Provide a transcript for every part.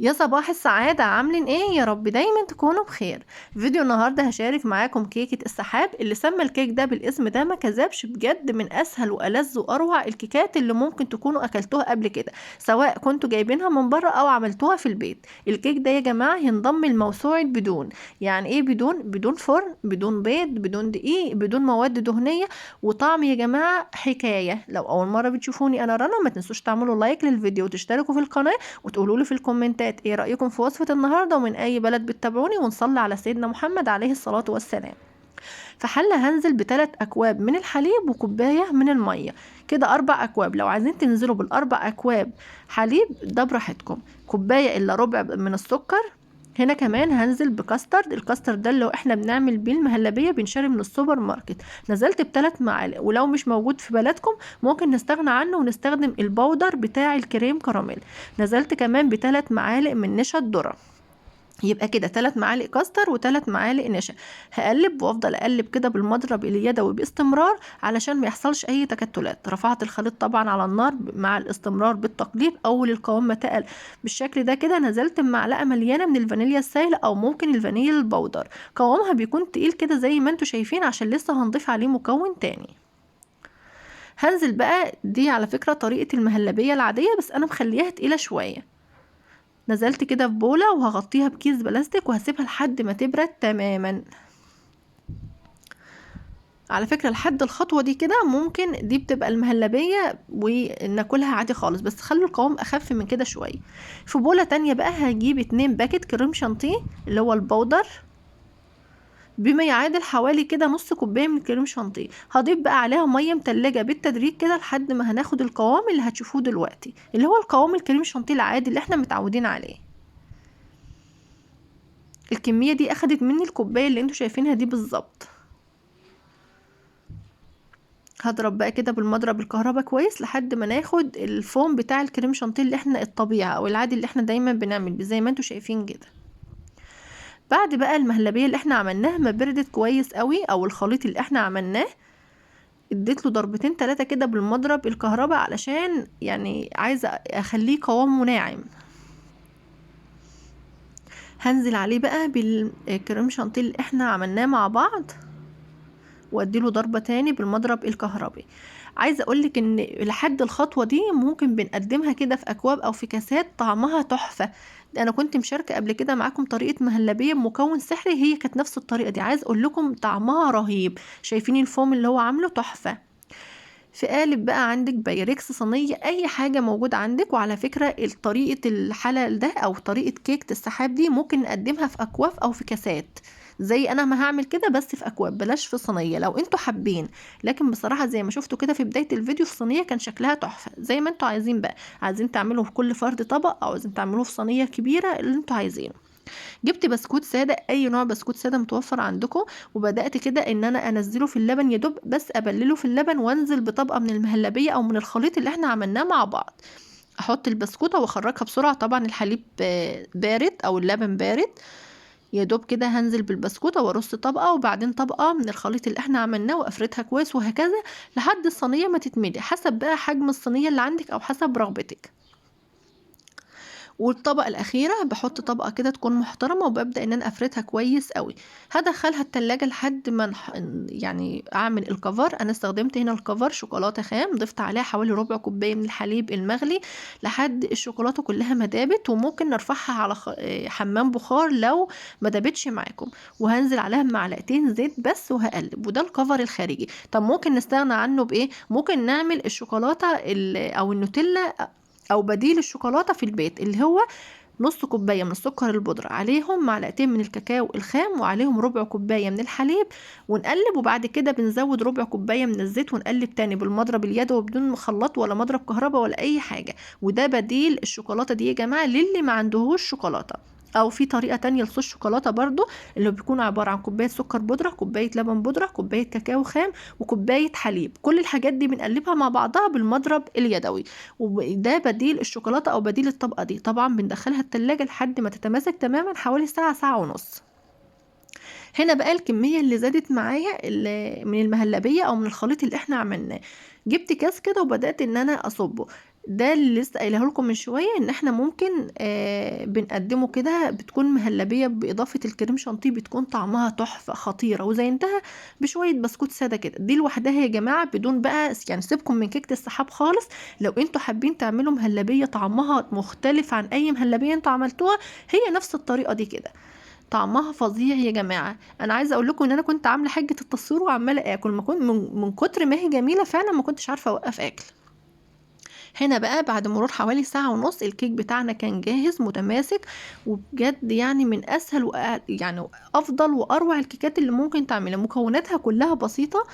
يا صباح السعادة، عاملين ايه؟ يا رب دايما تكونوا بخير. فيديو النهاردة هشارك معاكم كيكة السحاب. اللي سمى الكيك ده بالاسم ده ما كذبش، بجد من اسهل والذ واروع الكيكات اللي ممكن تكونوا اكلتوها قبل كده، سواء كنتوا جايبينها من بره او عملتوها في البيت. الكيك ده يا جماعة ينضم لموسوعة بدون. يعني ايه بدون فرن، بدون بيض، بدون دقيق، بدون مواد دهنية، وطعم يا جماعة حكاية. لو اول مرة بتشوفوني انا رنا، ما تنسوش تعملوا لايك للفيديو وتشتركوا في القناة وتقولوا لي في الكومنتات ايه رأيكم في وصفة النهاردة ومن اي بلد بتتابعوني، ونصلي على سيدنا محمد عليه الصلاة والسلام. في حلة هنزل ب3 أكواب من الحليب وكوباية من المية، كده 4 أكواب. لو عايزين تنزلوا بالأربع أكواب حليب ده براحتكم. كوباية إلا ربع من السكر. هنا كمان هنزل بكاسترد. الكاسترد ده اللي احنا بنعمل بيه المهلبية، بنشتري من السوبر ماركت. نزلت ب3 معالق، ولو مش موجود في بلدكم ممكن نستغنى عنه ونستخدم البودر بتاع الكريم كراميل. نزلت كمان ب3 معالق من نشا الذرة. يبقى كده 3 معالق كاستر و3 معالق نشا. هقلب وافضل اقلب كده بالمضرب اليدوي باستمرار علشان ما يحصلش اي تكتلات. رفعت الخليط طبعا على النار مع الاستمرار بالتقليب. اول القوام ما تقل بالشكل ده كده، نزلت بمعلقه مليانه من الفانيليا السائله او ممكن الفانيليا البودر. قوامها بيكون تقيل كده زي ما انتوا شايفين، عشان لسه هنضيف عليه مكون تاني. هنزل بقى، دي على فكره طريقه المهلبيه العاديه بس انا مخليها تقيله شويه. نزلت كده في بولة وهغطيها بكيس بلاستيك وهسيبها لحد ما تبرد تماما. على فكرة لحد الخطوة دي كده ممكن دي بتبقى المهلبية وناكلها عادي خالص، بس خلوا القوام اخف من كده شوية. في بولة تانية بقى هجيب 2 باكت كريم شانتيه اللي هو البودر، بما يعادل حوالي كده نص كوباية من الكريم شانتيه. هضيف بقى عليها مية متلجة بالتدريج كده لحد ما هناخد القوام اللي هتشوفوه دلوقتي، اللي هو القوام الكريم شانتيه العادي اللي احنا متعودين عليه. الكمية دي اخدت مني الكوباية اللي انتوا شايفينها دي بالظبط. هضرب بقى كده بالمضرب الكهرباء كويس لحد ما ناخد الفوم بتاع الكريم شانتيه اللي احنا الطبيعي او العادي اللي احنا دايما بنعمل بيه زي ما انتوا شايفين كده. بعد بقى المهلبية اللي احنا عملناها ما بردت كويس قوي، او الخليط اللي احنا عملناه اديت له ضربتين 3 كده بالمضرب الكهرباء علشان يعني عايزة اخليه قوامه ناعم. هنزل عليه بقى بالكريم شانتيه اللي احنا عملناه مع بعض واديله ضربة تاني بالمضرب الكهربي. عايزة اقولك ان لحد الخطوة دي ممكن بنقدمها كده في اكواب او في كاسات، طعمها تحفة. انا كنت مشاركة قبل كده معاكم طريقة مهلبية بمكون سحري، هي كانت نفس الطريقة دي. عايز اقول لكم طعمها رهيب. شايفين الفوم اللي هو عامله تحفة. في قالب بقى عندك بايركس، صينية، اي حاجة موجودة عندك. وعلى فكرة طريقة الحلل ده او طريقة كيكة السحاب دي ممكن نقدمها في اكواف او في كاسات زي انا ما هعمل كده، بس في اكواب بلاش في صينية لو انتوا حابين. لكن بصراحة زي ما شفتوا كده في بداية الفيديو في صينية كان شكلها تحفة. زي ما انتوا عايزين بقى، عايزين تعملوا في كل فرد طبق او عايزين تعملوه في صينية كبيرة اللي انتوا عايزينه. جبت بسكوت ساده، اي نوع بسكوت ساده متوفر عندكم، وبدات كده ان انا انزله في اللبن، يا دوب بس ابلله في اللبن وانزل بطبقه من المهلبيه او من الخليط اللي احنا عملناه مع بعض. احط البسكوته واخرجها بسرعه، طبعا الحليب بارد او اللبن بارد. يا دوب كده هنزل بالبسكوته وارص طبقه وبعدين طبقه من الخليط اللي احنا عملناه وافردها كويس، وهكذا لحد الصينيه ما تتملي، حسب بقى حجم الصينيه اللي عندك او حسب رغبتك. والطبقة الأخيرة بحط طبقة كده تكون محترمة وببدأ إن أنا أفردها كويس قوي. هدخلها التلاجة لحد ما يعني أعمل الكفر. أنا استخدمت هنا الكفر شوكولاتة خام، ضفت عليها حوالي ربع كوباية من الحليب المغلي لحد الشوكولاتة كلها ما دابت، وممكن نرفعها على حمام بخار لو ما دابتش معاكم. وهنزل عليها بمعلقتين زيت بس وهقلب، وده الكفر الخارجي. طب ممكن نستغنى عنه بإيه؟ ممكن نعمل الشوكولاتة أو النوتيلا او بديل الشوكولاته في البيت، اللي هو نص كوبايه من السكر البودرة، عليهم معلقتين من الكاكاو الخام، وعليهم ربع كوبايه من الحليب، ونقلب. وبعد كده بنزود ربع كوبايه من الزيت ونقلب تاني بالمضرب اليدوي بدون مخلط ولا مضرب كهرباء ولا اي حاجه. وده بديل الشوكولاته دي يا جماعه للي ما عندهوش شوكولاته. او في طريقه تانية لصوص الشوكولاته برضو، اللي بيكون عباره عن كوبايه سكر بودره، كوبايه لبن بودره، كوبايه كاكاو خام، وكوبايه حليب. كل الحاجات دي بنقلبها مع بعضها بالمضرب اليدوي، وده بديل الشوكولاته او بديل الطبقه دي. طبعا بندخلها التلاجة لحد ما تتماسك تماما حوالي ساعه، ساعه ونص. هنا بقى الكميه اللي زادت معايا من المهلبيه او من الخليط اللي احنا عملناه، جبت كاس كده وبدات ان انا اصبه. ده اللي لسه قايله لكم من شويه، ان احنا ممكن بنقدمه كده، بتكون مهلبيه باضافه الكريم شانتيه، بتكون طعمها تحفه خطيره، وزينتها بشويه بسكوت ساده كده. دي لوحدها يا جماعه بدون بقى يعني سيبكم من كيكه السحاب خالص. لو انتوا حابين تعملوا مهلبيه طعمها مختلف عن اي مهلبيه انتوا عملتوها، هي نفس الطريقه دي كده، طعمها فظيع يا جماعه. انا عايزه اقول لكم ان انا كنت عامله حاجه التصوير وعماله اكل، ما كنت من كتر ما هي جميله فعلا ما كنتش عارفه اوقف اكل. هنا بقى بعد مرور حوالي ساعة ونص الكيك بتاعنا كان جاهز متماسك، وبجد يعني من اسهل يعني افضل واروع الكيكات اللي ممكن تعملها. مكوناتها كلها بسيطة،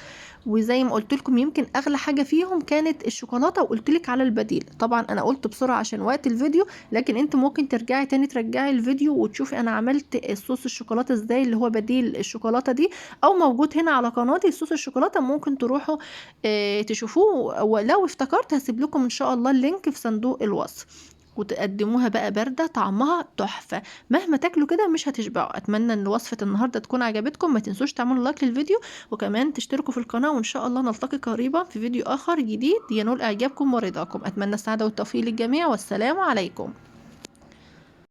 وزي ما قلت لكم يمكن اغلى حاجة فيهم كانت الشوكولاتة، وقلت لك على البديل. طبعا انا قلت بسرعة عشان وقت الفيديو، لكن انت ممكن ترجعي تاني ترجعي الفيديو وتشوفي انا عملت الصوص الشوكولاتة ازاي، اللي هو بديل الشوكولاتة دي، او موجود هنا على قناتي صوص الشوكولاتة، ممكن تروحوا تشوفوه. ولو افتكرت هسيب لكم ان شاء الله اللينك في صندوق الوصف. وتقدموها بقى باردة طعمها تحفة، مهما تاكلوا كده مش هتشبعوا. اتمنى ان وصفة النهاردة تكون عجبتكم، ما تنسوش تعملوا لايك للفيديو، وكمان تشتركوا في القناة، وان شاء الله نلتقي قريبا في فيديو اخر جديد ينول اعجابكم ورضاكم. اتمنى السعادة والتوفيق للجميع، والسلام عليكم.